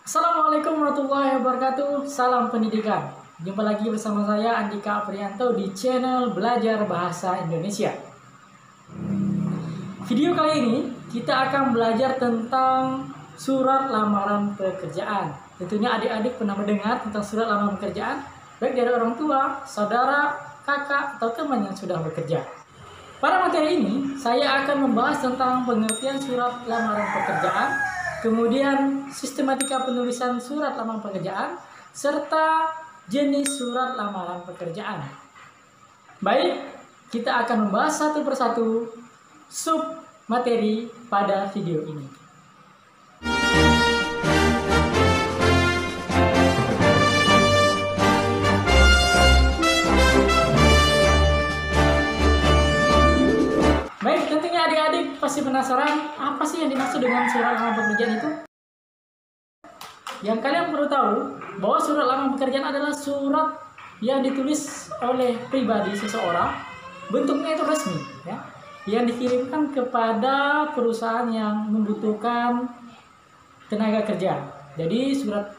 Assalamualaikum warahmatullahi wabarakatuh. Salam pendidikan. Jumpa lagi bersama saya Andika Aprianto di channel Belajar Bahasa Indonesia. Video kali ini kita akan belajar tentang surat lamaran pekerjaan. Tentunya adik-adik pernah mendengar tentang surat lamaran pekerjaan, baik dari orang tua, saudara, kakak, atau teman yang sudah bekerja. Pada materi ini, saya akan membahas tentang pengertian surat lamaran pekerjaan, kemudian sistematika penulisan surat lamaran pekerjaan, serta jenis surat lamaran pekerjaan. Baik, kita akan membahas satu persatu sub materi pada video ini. Baik, tentunya adik-adik pasti penasaran apa sih yang dimaksud dengan surat lamaran pekerjaan itu? Yang kalian perlu tahu bahwa surat lamaran pekerjaan adalah surat yang ditulis oleh pribadi seseorang, bentuknya itu resmi, ya, yang dikirimkan kepada perusahaan yang membutuhkan tenaga kerja. Jadi surat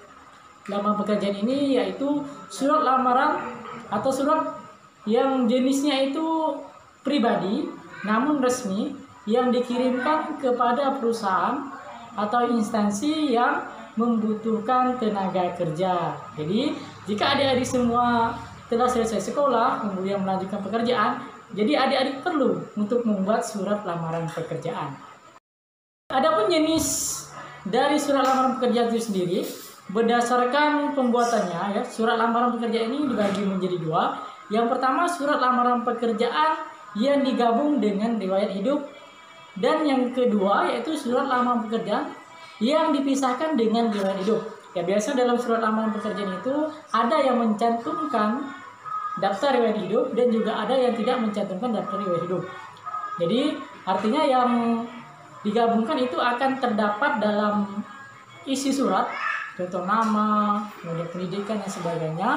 lamaran pekerjaan ini yaitu surat lamaran atau surat yang jenisnya itu pribadi namun resmi yang dikirimkan kepada perusahaan atau instansi yang membutuhkan tenaga kerja. Jadi jika adik-adik semua telah selesai sekolah kemudian melanjutkan pekerjaan, jadi adik-adik perlu untuk membuat surat lamaran pekerjaan. Adapun jenis dari surat lamaran pekerjaan itu sendiri berdasarkan pembuatannya, ya, surat lamaran pekerjaan ini dibagi menjadi dua. Yang pertama surat lamaran pekerjaan yang digabung dengan riwayat hidup, dan yang kedua yaitu surat lamaran pekerjaan yang dipisahkan dengan riwayat hidup. Ya, biasa dalam surat lamaran pekerjaan itu ada yang mencantumkan daftar riwayat hidup dan juga ada yang tidak mencantumkan daftar riwayat hidup. Jadi artinya yang digabungkan itu akan terdapat dalam isi surat, contoh nama, kemudian pendidikan dan sebagainya.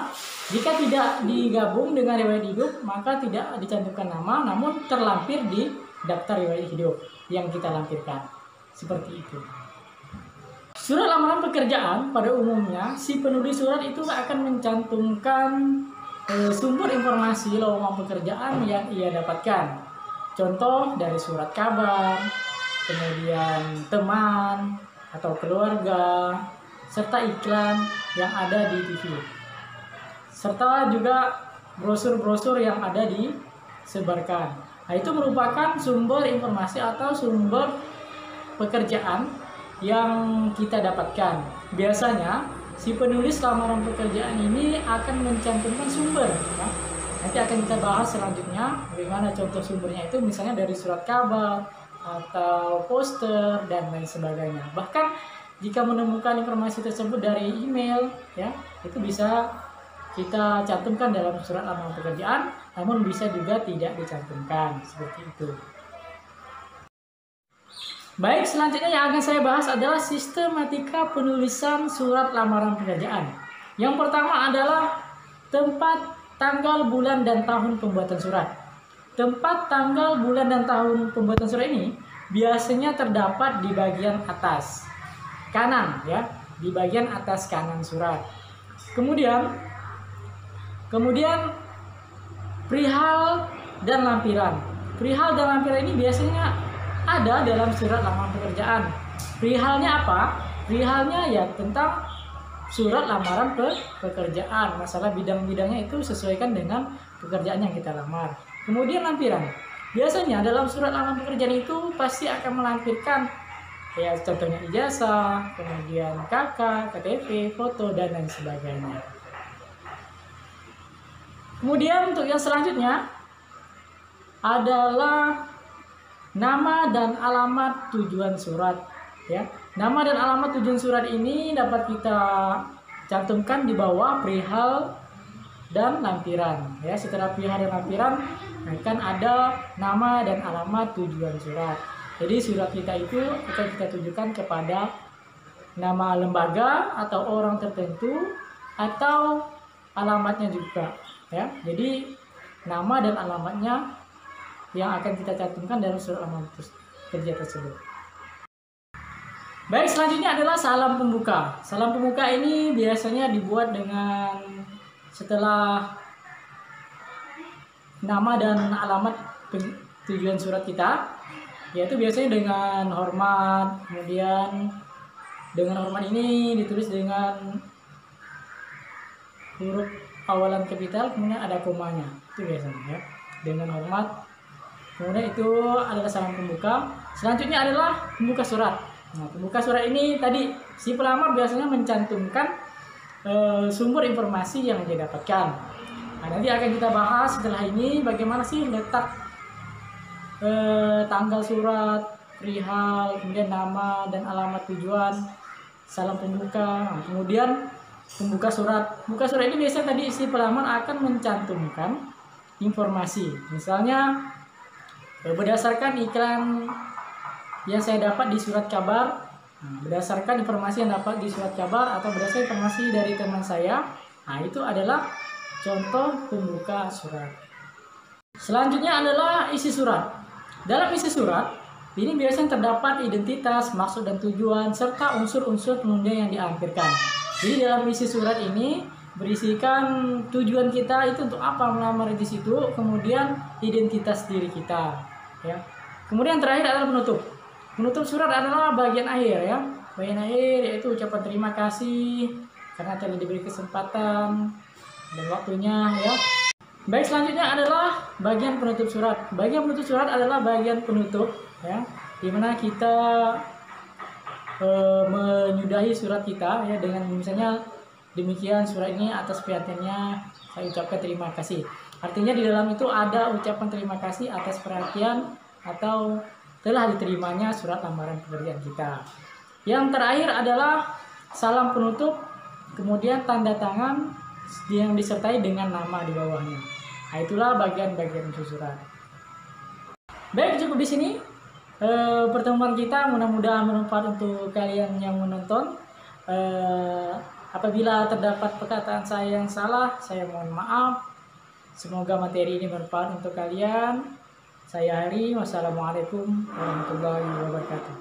Jika tidak digabung dengan riwayat hidup, maka tidak dicantumkan nama, namun terlampir di daftar riwayat hidup yang kita lampirkan. Seperti itu. Surat lamaran pekerjaan pada umumnya si penulis surat itu akan mencantumkan sumber informasi lowongan pekerjaan yang ia dapatkan. Contoh dari surat kabar, kemudian teman atau keluarga, serta iklan yang ada di TV, serta juga brosur-brosur yang ada disebarkan. Nah, itu merupakan sumber informasi atau sumber pekerjaan yang kita dapatkan. Biasanya si penulis lamaran pekerjaan ini akan mencantumkan sumber, ya. Nanti akan kita bahas selanjutnya bagaimana contoh sumbernya itu, misalnya dari surat kabar atau poster dan lain sebagainya. Bahkan jika menemukan informasi tersebut dari email, ya, itu bisa kita cantumkan dalam surat lamaran pekerjaan, namun bisa juga tidak dicantumkan, seperti itu. Baik, selanjutnya yang akan saya bahas adalah sistematika penulisan surat lamaran pekerjaan. Yang pertama adalah tempat, tanggal, bulan, dan tahun pembuatan surat. Tempat, tanggal, bulan, dan tahun pembuatan surat ini biasanya terdapat di bagian atas kanan, ya, di bagian atas kanan surat. Kemudian perihal dan lampiran. Perihal dan lampiran ini biasanya ada dalam surat lamaran pekerjaan. Perihalnya apa? Perihalnya ya tentang surat lamaran pekerjaan. Masalah bidang-bidangnya itu sesuaikan dengan pekerjaan yang kita lamar. Kemudian lampiran. Biasanya dalam surat lamaran pekerjaan itu pasti akan melampirkan, ya, contohnya ijazah, kemudian KK, KTP, foto, dan lain sebagainya. Kemudian untuk yang selanjutnya adalah nama dan alamat tujuan surat, ya. Nama dan alamat tujuan surat ini dapat kita cantumkan di bawah perihal dan lampiran, ya. Setelah perihal dan lampiran akan ada nama dan alamat tujuan surat. Jadi surat kita itu akan kita tujukan kepada nama lembaga atau orang tertentu atau alamatnya juga, ya. Jadi nama dan alamatnya yang akan kita cantumkan dalam surat lamaran kerja tersebut. Baik, selanjutnya adalah salam pembuka. Salam pembuka ini biasanya dibuat dengan setelah nama dan alamat tujuan surat kita, yaitu biasanya dengan hormat. Kemudian dengan hormat ini ditulis dengan huruf awalan kapital, kemudian ada komanya. Itu biasanya ya. Dengan hormat. Kemudian itu adalah salam pembuka. Selanjutnya adalah pembuka surat. Nah, pembuka surat ini tadi si pelamar biasanya mencantumkan sumber informasi yang dia dapatkan. Nah, nanti akan kita bahas setelah ini bagaimana sih letak tanggal surat, perihal, kemudian nama dan alamat tujuan, salam pembuka. Nah, kemudian pembuka surat. Pembuka surat ini biasanya tadi si pelamar akan mencantumkan informasi. Misalnya berdasarkan iklan yang saya dapat di surat kabar, berdasarkan informasi yang dapat di surat kabar atau berdasarkan informasi dari teman saya. Nah, itu adalah contoh pembuka surat. Selanjutnya adalah isi surat. Dalam isi surat ini biasanya terdapat identitas, maksud dan tujuan serta unsur-unsur penunjang yang dilampirkan. Jadi dalam isi surat ini berisikan tujuan kita itu untuk apa melamar di situ, kemudian identitas diri kita, ya. Kemudian terakhir adalah penutup. Penutup surat adalah bagian akhir ya. Bagian akhir yaitu ucapan terima kasih karena telah diberi kesempatan dan waktunya ya. Baik, selanjutnya adalah bagian penutup surat. Bagian penutup surat adalah bagian penutup ya, dimana kita menyudahi surat kita ya dengan misalnya demikian surat ini atas perhatiannya saya ucapkan terima kasih. Artinya di dalam itu ada ucapan terima kasih atas perhatian atau telah diterimanya surat lamaran pekerjaan kita. Yang terakhir adalah salam penutup, kemudian tanda tangan yang disertai dengan nama di bawahnya. Nah, itulah bagian-bagian surat. Baik, cukup di sini pertemuan kita, mudah-mudahan bermanfaat untuk kalian yang menonton. Apabila terdapat perkataan saya yang salah, saya mohon maaf. Semoga materi ini bermanfaat untuk kalian. Saya Hari, wassalamualaikum warahmatullahi wabarakatuh.